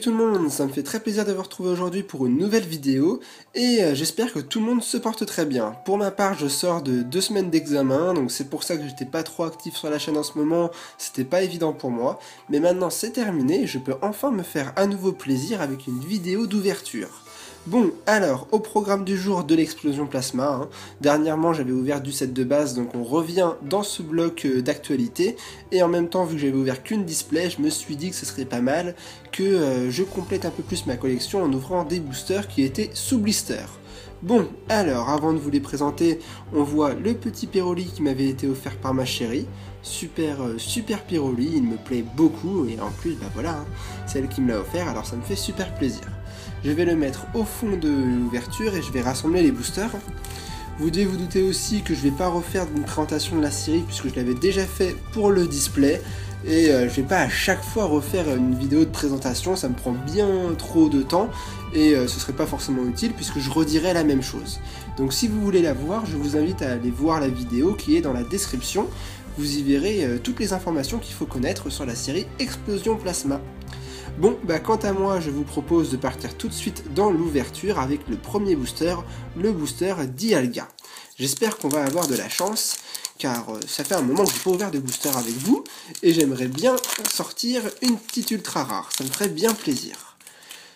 Salut tout le monde, ça me fait très plaisir de vous retrouver aujourd'hui pour une nouvelle vidéo et j'espère que tout le monde se porte très bien. Pour ma part, je sors de 2 semaines d'examen, donc c'est pour ça que j'étais pas trop actif sur la chaîne en ce moment, c'était pas évident pour moi. Mais maintenant c'est terminé, je peux enfin me faire à nouveau plaisir avec une vidéo d'ouverture. Bon, alors, au programme du jour de l'explosion plasma, dernièrement j'avais ouvert du set de base, donc on revient dans ce bloc d'actualité, et en même temps, vu que j'avais ouvert qu'une display, je me suis dit que ce serait pas mal que je complète un peu plus ma collection en ouvrant des boosters qui étaient sous blister. Bon, alors, avant de vous les présenter, on voit le petit Pyroli qui m'avait été offert par ma chérie. Super Pyroli, il me plaît beaucoup, et en plus, bah voilà, c'est elle qui me l'a offert, alors ça me fait super plaisir. Je vais le mettre au fond de l'ouverture et je vais rassembler les boosters. Vous devez vous douter aussi que je ne vais pas refaire une présentation de la série puisque je l'avais déjà fait pour le display. Et je vais pas à chaque fois refaire une vidéo de présentation, ça me prend bien trop de temps et ce serait pas forcément utile puisque je redirai la même chose. Donc si vous voulez la voir, je vous invite à aller voir la vidéo qui est dans la description. Vous y verrez toutes les informations qu'il faut connaître sur la série Explosion Plasma. Bon, bah quant à moi, je vous propose de partir tout de suite dans l'ouverture avec le premier booster, le booster Dialga. J'espère qu'on va avoir de la chance, car ça fait un moment que je n'ai pas ouvert de booster avec vous, et j'aimerais bien sortir une petite ultra rare, ça me ferait bien plaisir.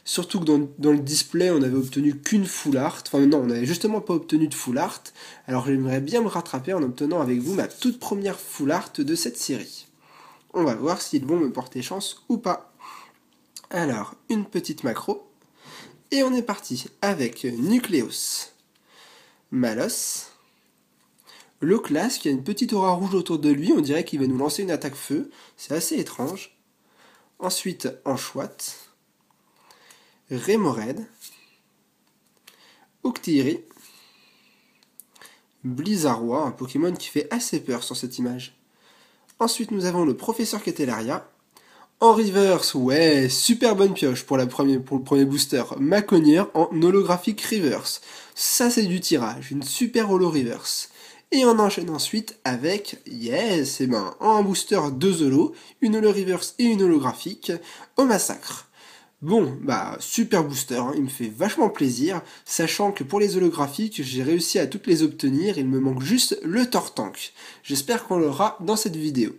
Surtout que dans le display, on n'avait obtenu qu'une full art, enfin non, on n'avait justement pas obtenu de full art, alors j'aimerais bien me rattraper en obtenant avec vous ma toute première full art de cette série. On va voir s'ils vont me porter chance ou pas. Alors, une petite macro, et on est parti avec Nucleus, Malos, Loclas qui a une petite aura rouge autour de lui, on dirait qu'il va nous lancer une attaque feu, c'est assez étrange. Ensuite, Anchoite, Remoraid, Octillery, Blizzardroid, un Pokémon qui fait assez peur sur cette image. Ensuite, nous avons le Professeur Ketelaria. En reverse, ouais, super bonne pioche pour le premier booster. Maconière en holographique reverse. Ça c'est du tirage, une super holo reverse. Et on enchaîne ensuite avec, yes, et ben, en booster 2 holo, une holo reverse et une holographique, au massacre. Bon, bah, super booster, il me fait vachement plaisir, sachant que pour les holographiques, j'ai réussi à toutes les obtenir, il me manque juste le Tortank. J'espère qu'on l'aura dans cette vidéo.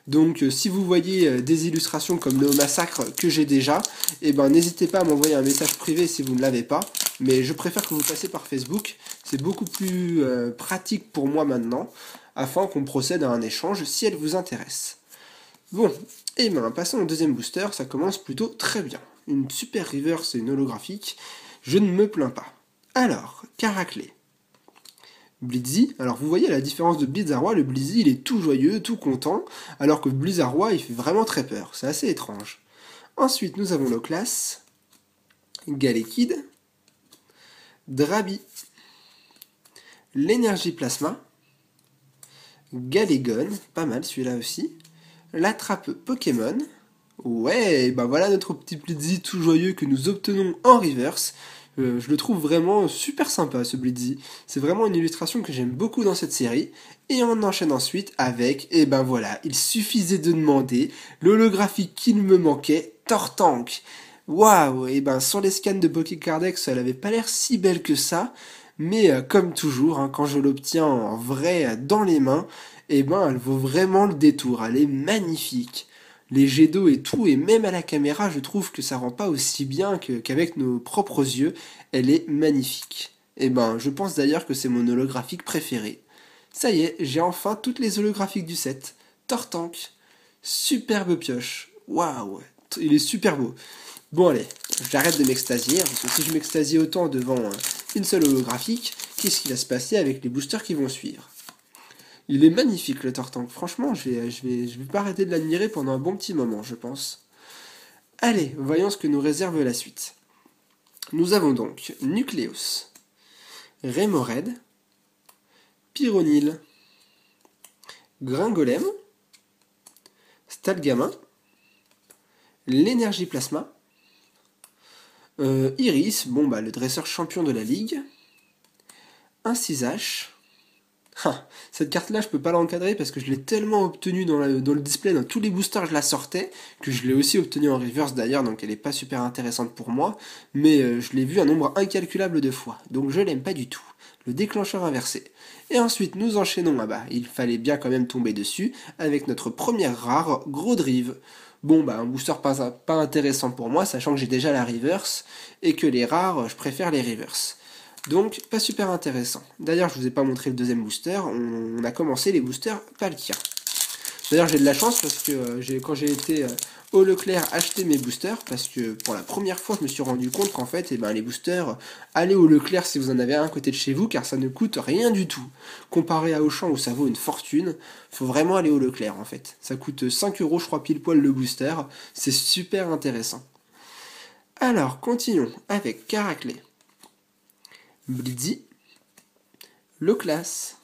Donc si vous voyez des illustrations comme le massacre que j'ai déjà, eh ben n'hésitez pas à m'envoyer un message privé si vous ne l'avez pas, mais je préfère que vous passiez par Facebook, c'est beaucoup plus pratique pour moi maintenant, afin qu'on procède à un échange si elle vous intéresse. Bon, et ben passons au deuxième booster, ça commence plutôt très bien. Une super reverse et une holographique, je ne me plains pas. Alors, Caraclé. Blizzy, alors vous voyez la différence de Blizzardroid, le Blizzy il est tout joyeux, tout content, alors que Blizzardroid il fait vraiment très peur, c'est assez étrange. Ensuite nous avons Loclas, Galekid, Drabi, l'énergie plasma, Galégon, pas mal celui-là aussi, l'attrape Pokémon, ouais, ben voilà notre petit Blizzy tout joyeux que nous obtenons en reverse. Je le trouve vraiment super sympa ce Blizzy. C'est vraiment une illustration que j'aime beaucoup dans cette série. Et on enchaîne ensuite avec, et ben voilà, il suffisait de demander l'holographique qu'il me manquait, Tortank. Waouh, et ben sur les scans de Pokécardex, elle avait pas l'air si belle que ça. Mais comme toujours, quand je l'obtiens en vrai dans les mains, et ben elle vaut vraiment le détour. Elle est magnifique. Les jets d'eau et tout, et même à la caméra, je trouve que ça rend pas aussi bien qu'avec nos propres yeux. Elle est magnifique. Et ben, je pense d'ailleurs que c'est mon holographique préféré. Ça y est, j'ai enfin toutes les holographiques du set. Tortank. Superbe pioche. Waouh, il est super beau. Bon allez, j'arrête de m'extasier, parce que si je m'extasie autant devant une seule holographique, qu'est-ce qui va se passer avec les boosters qui vont suivre ? Il est magnifique le Tortank, franchement je vais pas arrêter de l'admirer pendant un bon petit moment je pense. Allez, voyons ce que nous réserve la suite. Nous avons donc Nucleus, Remoraid, Pyronil, Gringolem, Stalgamin, l'énergie plasma, Iris, bon bah le dresseur champion de la ligue, un Cisache, Ah, cette carte-là, je peux pas l'encadrer parce que je l'ai tellement obtenue dans le display, dans tous les boosters, je la sortais, que je l'ai aussi obtenue en reverse d'ailleurs, donc elle est pas super intéressante pour moi, mais je l'ai vue un nombre incalculable de fois, donc je l'aime pas du tout. Le déclencheur inversé. Et ensuite, nous enchaînons, ah bah, il fallait bien quand même tomber dessus, avec notre première rare, Gros Drive. Bon, bah, un booster pas intéressant pour moi, sachant que j'ai déjà la reverse, et que les rares, je préfère les reverse. Donc, pas super intéressant. D'ailleurs, je vous ai pas montré le deuxième booster, on a commencé les boosters Palkia. D'ailleurs, j'ai de la chance parce que quand j'ai été au Leclerc acheter mes boosters, parce que pour la première fois, je me suis rendu compte qu'en fait, les boosters, allez au Leclerc si vous en avez un à côté de chez vous, car ça ne coûte rien du tout. Comparé à Auchan où ça vaut une fortune, faut vraiment aller au Leclerc en fait. Ça coûte 5 euros, je crois, pile poil le booster. C'est super intéressant. Alors, continuons avec Carakley, Blitzy, Loclas,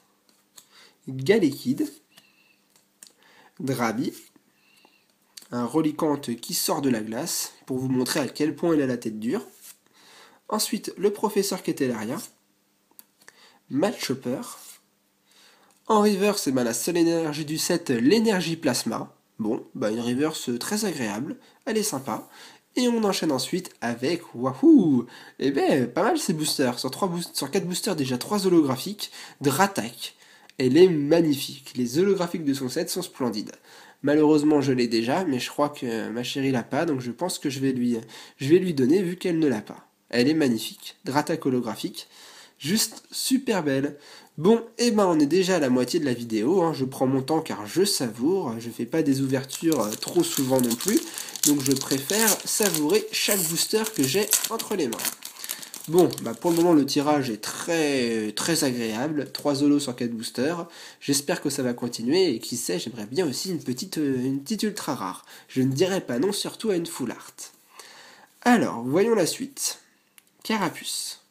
Galekid, Drabi, un Rolicante qui sort de la glace pour vous montrer à quel point il a la tête dure. Ensuite, le professeur Ketelaria, Matchopper. En reverse, la seule énergie du set, l'énergie plasma. Bon, une reverse très agréable, elle est sympa. Et on enchaîne ensuite avec wahoo. Pas mal ces boosters. Sur 4 boosters, déjà 3 holographiques. Dratak. Elle est magnifique. Les holographiques de son set sont splendides. Malheureusement, je l'ai déjà, mais je crois que ma chérie l'a pas, donc je pense que je vais lui donner vu qu'elle ne l'a pas. Elle est magnifique. Dratak holographique. Juste super belle. Bon, on est déjà à la moitié de la vidéo, hein. Je prends mon temps car je savoure, je fais pas des ouvertures trop souvent non plus, donc je préfère savourer chaque booster que j'ai entre les mains. Bon, pour le moment le tirage est très agréable, 3 holos sur 4 boosters, j'espère que ça va continuer et qui sait, j'aimerais bien aussi une petite ultra rare. Je ne dirais pas non surtout à une full art. Alors, voyons la suite. Carapuce,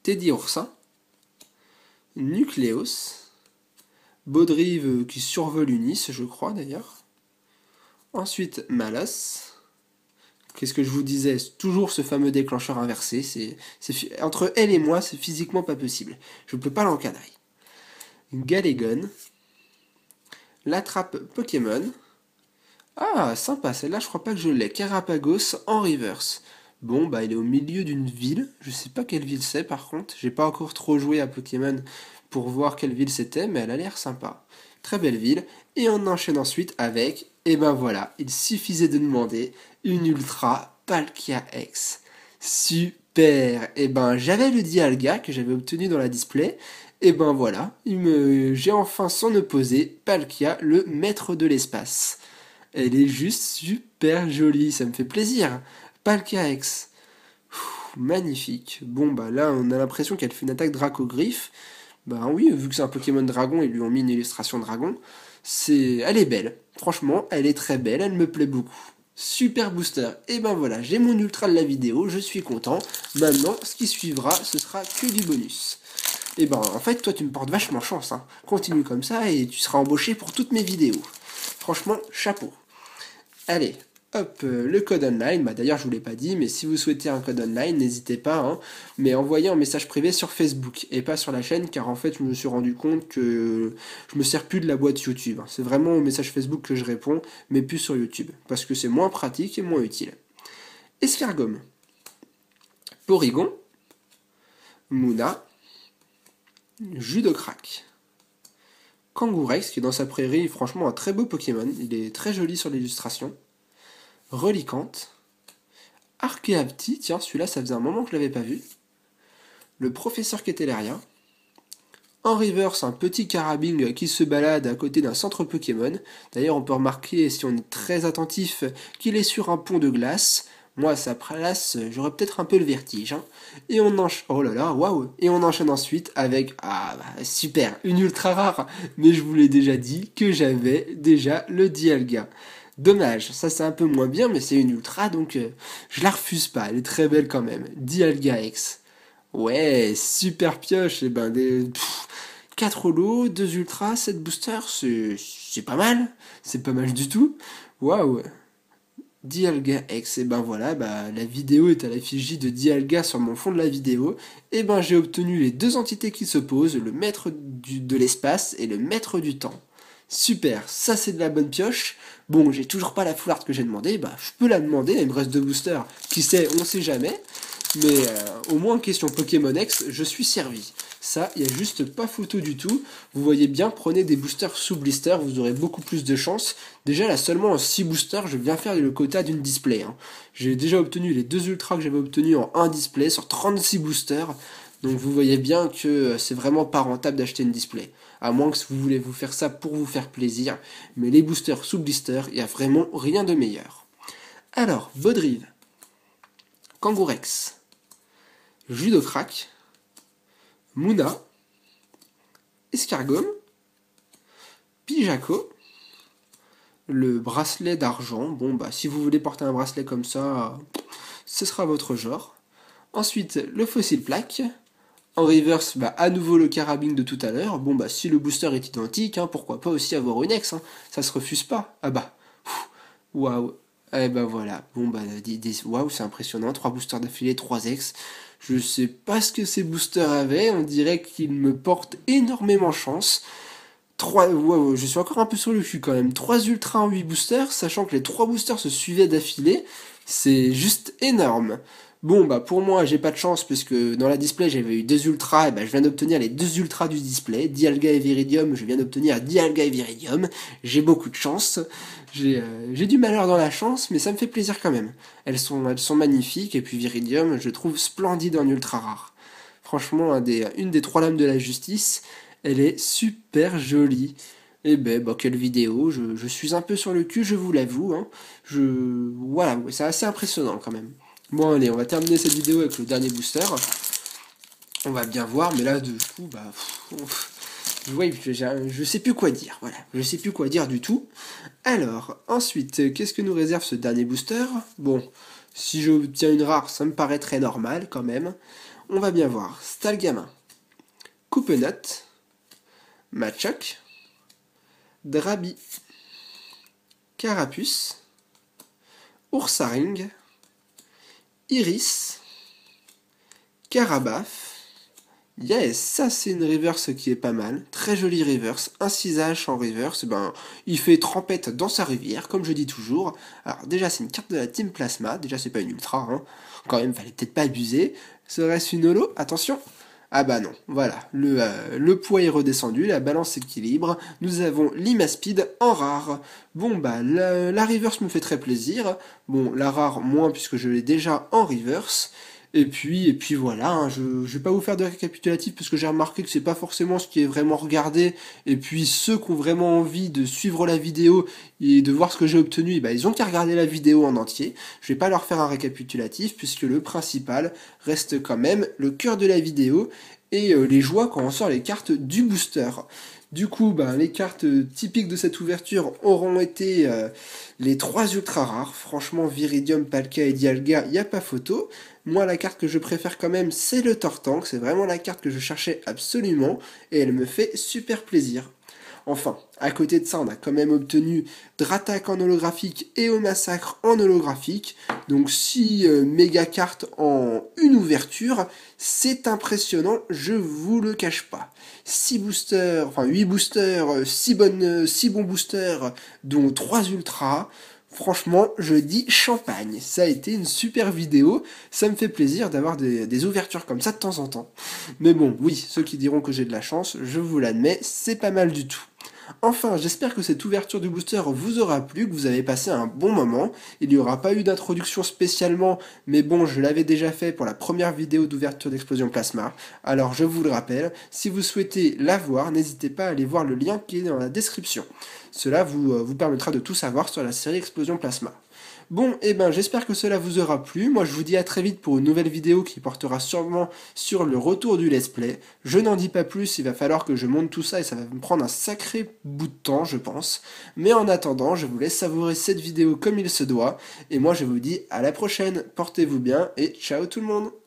Teddy Oursin, Nucléos, Baudrive qui survole Unis, je crois d'ailleurs. Ensuite, Malas. Qu'est-ce que je vous disais? Toujours ce fameux déclencheur inversé. Entre elle et moi, c'est physiquement pas possible. Je ne peux pas l'encadrer. Galégon. L'attrape Pokémon. Ah, sympa, celle-là, je crois pas que je l'ai. Carapagos en reverse. Bon, il est au milieu d'une ville. Je sais pas quelle ville c'est par contre. J'ai pas encore trop joué à Pokémon pour voir quelle ville c'était, mais elle a l'air sympa. Très belle ville. Et on enchaîne ensuite avec, voilà, il suffisait de demander une Ultra Palkia X. Super. J'avais le Dialga que j'avais obtenu dans la display. Voilà, j'ai enfin son opposé, Palkia, le maître de l'espace. Elle est juste super jolie, ça me fait plaisir. Palkia X. Magnifique. Bon, là, on a l'impression qu'elle fait une attaque Dracogriffe. Oui, vu que c'est un Pokémon dragon, ils lui ont mis une illustration dragon. Elle est belle. Franchement, elle est très belle, elle me plaît beaucoup. Super booster. Voilà, j'ai mon ultra de la vidéo, je suis content. Maintenant, ce qui suivra, ce sera que du bonus. En fait, toi, tu me portes vachement chance, hein. Continue comme ça et tu seras embauché pour toutes mes vidéos. Franchement, chapeau. Allez, hop, le code online. D'ailleurs, je vous l'ai pas dit, mais si vous souhaitez un code online, n'hésitez pas, hein, mais envoyez un message privé sur Facebook et pas sur la chaîne, car en fait, je me suis rendu compte que je me sers plus de la boîte YouTube. C'est vraiment au message Facebook que je réponds, mais plus sur YouTube, parce que c'est moins pratique et moins utile. Escargome, Porygon, Muna, Judocrack, Kangourex, qui est dans sa prairie, franchement un très beau Pokémon, il est très joli sur l'illustration. Relicante, Archeapti, tiens celui-là ça faisait un moment que je l'avais pas vu. Le professeur Ketelaria. En reverse, un petit Carabing qui se balade à côté d'un centre Pokémon. D'ailleurs on peut remarquer, si on est très attentif, qu'il est sur un pont de glace. Moi, à sa place, j'aurais peut-être un peu le vertige. Hein. Et on enchaîne... Oh là là, waouh! Et on enchaîne ensuite avec... super, une ultra rare. Mais je vous l'ai déjà dit que j'avais déjà le Dialga. Dommage, ça c'est un peu moins bien, mais c'est une ultra, donc je la refuse pas. Elle est très belle quand même. Dialga X. Ouais, super pioche. 4 holos, 2 ultras, 7 boosters, c'est pas mal. C'est pas mal du tout. Waouh! Dialga X, et ben voilà, la vidéo est à l'effigie de Dialga sur mon fond de la vidéo, et ben j'ai obtenu les deux entités qui s'opposent, le maître de l'espace et le maître du temps. Super, ça c'est de la bonne pioche. Bon, j'ai toujours pas la foularde que j'ai demandé, je peux la demander, il me reste 2 boosters, qui sait, on sait jamais. Mais au moins, question Pokémon X, je suis servi. Ça, il n'y a juste pas photo du tout. Vous voyez bien, prenez des boosters sous blister, vous aurez beaucoup plus de chance. Déjà, là, seulement en 6 boosters, je viens faire le quota d'une display. Hein. J'ai déjà obtenu les 2 ultras que j'avais obtenus en 1 display sur 36 boosters. Donc vous voyez bien que c'est vraiment pas rentable d'acheter une display. À moins que vous voulez vous faire ça pour vous faire plaisir. Mais les boosters sous blister, il n'y a vraiment rien de meilleur. Alors, Baudrive, Kangourex, Judocrac, Mouna, Escargome, Pijaco, le bracelet d'argent. Bon, si vous voulez porter un bracelet comme ça, ce sera votre genre. Ensuite, le fossile plaque. En reverse, à nouveau le carabine de tout à l'heure. Bon, si le booster est identique, pourquoi pas aussi avoir une ex, ça se refuse pas. Waouh. Eh voilà. Bon, waouh, c'est impressionnant. 3 boosters d'affilée, 3 ex. Je sais pas ce que ces boosters avaient. On dirait qu'ils me portent énormément chance. Wow, je suis encore un peu sur le cul quand même. 3 ultras en 8 boosters, sachant que les 3 boosters se suivaient d'affilée. C'est juste énorme. Bon, pour moi, j'ai pas de chance, puisque dans la display, j'avais eu 2 ultras, et je viens d'obtenir les 2 ultras du display. Dialga et Viridium, je viens d'obtenir Dialga et Viridium. J'ai beaucoup de chance. J'ai du malheur dans la chance, mais ça me fait plaisir quand même. Elles sont magnifiques, et puis Viridium, je trouve splendide en ultra rare. Franchement, une des 3 lames de la justice, elle est super jolie. Et quelle vidéo, je suis un peu sur le cul, je vous l'avoue. Hein. Voilà, c'est assez impressionnant quand même. Bon allez, on va terminer cette vidéo avec le dernier booster. On va bien voir, mais là, du coup, je sais plus quoi dire, voilà. Je sais plus quoi dire du tout. Alors, ensuite, qu'est-ce que nous réserve ce dernier booster? Bon, si j'obtiens une rare, ça me paraît très normal quand même. On va bien voir. Stalgamin, Coupenut, Machoc, Drabi, Carapuce, Ursaring, Iris, Carabaf. Yes, ça c'est une reverse qui est pas mal. Très jolie reverse. Un 6H en reverse. Il fait trempette dans sa rivière, comme je dis toujours. Alors déjà c'est une carte de la Team Plasma. Déjà c'est pas une ultra, hein. Quand même, fallait peut-être pas abuser. Serait-ce une holo? Attention. Non, voilà, le poids est redescendu, la balance s'équilibre, nous avons l'Imaspeed en rare. Bon, la reverse me fait très plaisir, bon, la rare moins puisque je l'ai déjà en reverse, et puis voilà, hein, je vais pas vous faire de récapitulatif parce que j'ai remarqué que c'est pas forcément ce qui est vraiment regardé, et puis ceux qui ont vraiment envie de suivre la vidéo et de voir ce que j'ai obtenu, ils ont qu'à regarder la vidéo en entier. Je vais pas leur faire un récapitulatif puisque le principal reste quand même le cœur de la vidéo et les joies quand on sort les cartes du booster. Du coup, les cartes typiques de cette ouverture auront été les 3 ultra rares. Franchement, Viridium, Palkia et Dialga, il n'y a pas photo. Moi, la carte que je préfère quand même, c'est le Tortank. C'est vraiment la carte que je cherchais absolument et elle me fait super plaisir. Enfin, à côté de ça, on a quand même obtenu Dratak en holographique et au massacre en holographique. Donc 6 méga cartes en une ouverture, c'est impressionnant, je vous le cache pas. 8 boosters, 6 bons boosters, dont 3 ultras. Franchement, je dis champagne. Ça a été une super vidéo. Ça me fait plaisir d'avoir des ouvertures comme ça de temps en temps. Mais bon, oui, ceux qui diront que j'ai de la chance, je vous l'admets, c'est pas mal du tout. Enfin, j'espère que cette ouverture du booster vous aura plu, que vous avez passé un bon moment. Il n'y aura pas eu d'introduction spécialement, mais bon, je l'avais déjà fait pour la première vidéo d'ouverture d'Explosion Plasma. Alors je vous le rappelle, si vous souhaitez la voir, n'hésitez pas à aller voir le lien qui est dans la description. Cela vous permettra de tout savoir sur la série Explosion Plasma. Bon, j'espère que cela vous aura plu. Moi, je vous dis à très vite pour une nouvelle vidéo qui portera sûrement sur le retour du let's play. Je n'en dis pas plus, il va falloir que je monte tout ça et ça va me prendre un sacré bout de temps, je pense. Mais en attendant, je vous laisse savourer cette vidéo comme il se doit. Et moi, je vous dis à la prochaine. Portez-vous bien et ciao tout le monde!